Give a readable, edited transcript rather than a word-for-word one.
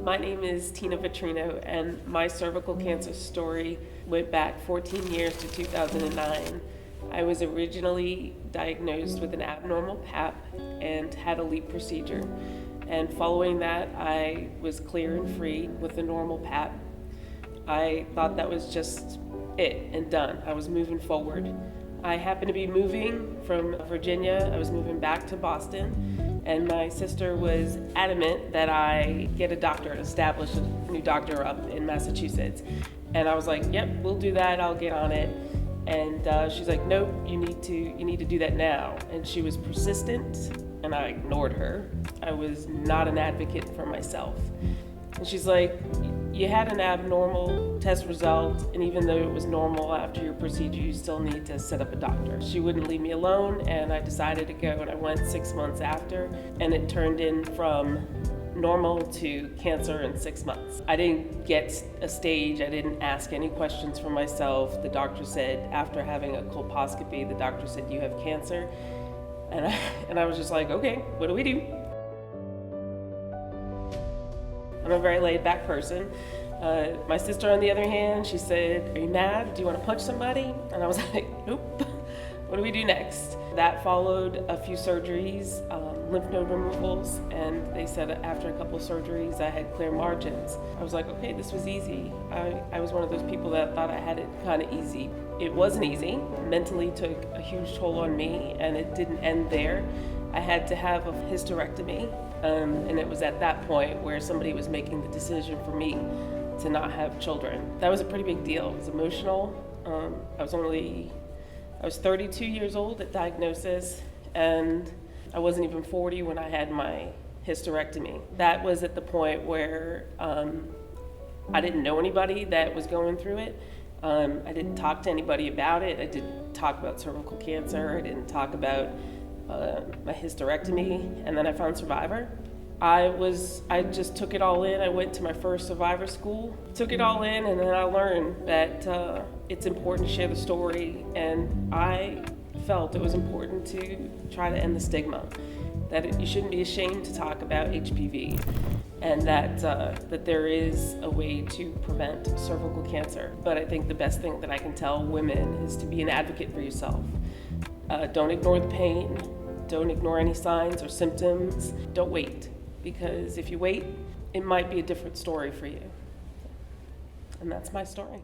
My name is Tina Vitrino, and my cervical cancer story went back 14 years to 2009. I was originally diagnosed with an abnormal PAP and had a LEEP procedure. And following that, I was clear and free with a normal PAP. I thought that was just it and done. I was moving forward. I happened to be moving from Virginia. I was moving back to Boston, and my sister was adamant that I get a doctor, establish a new doctor up in Massachusetts. And I was like, yep, we'll do that, I'll get on it. And she's like, nope, you need to do that now. And she was persistent, and I ignored her. I was not an advocate for myself. And she's like, you had an abnormal test result, and even though it was normal after your procedure, you still need to set up a doctor. She wouldn't leave me alone, and I decided to go, and I went 6 months after, and it turned in from normal to cancer in 6 months. I didn't get a stage, I didn't ask any questions for myself. The doctor said, after having a colposcopy, the doctor said, you have cancer. And I was just like, okay, what do we do? I'm a very laid back person. My sister, on the other hand, she said, are you mad? Do you want to punch somebody? And I was like, nope. What do we do next? That followed a few surgeries, lymph node removals, and they said after a couple surgeries I had clear margins. I was like, okay, this was easy. I was one of those people that thought I had it kind of easy. It wasn't easy. Mentally took a huge toll on me, and it didn't end there. I had to have a hysterectomy, and it was at that point where somebody was making the decision for me to not have children. That was a pretty big deal. It was emotional. I was 32 years old at diagnosis, and I wasn't even 40 when I had my hysterectomy. That was at the point where I didn't know anybody that was going through it. I didn't talk to anybody about it. I didn't talk about cervical cancer. I didn't talk about my hysterectomy, and then I found Cervivor. I just took it all in. I went to my first Survivor school, took it all in, and then I learned that it's important to share the story, and I felt it was important to try to end the stigma, that you shouldn't be ashamed to talk about HPV, and that there is a way to prevent cervical cancer. But I think the best thing that I can tell women is to be an advocate for yourself. Don't ignore the pain. Don't ignore any signs or symptoms. Don't wait, because if you wait, it might be a different story for you. And that's my story.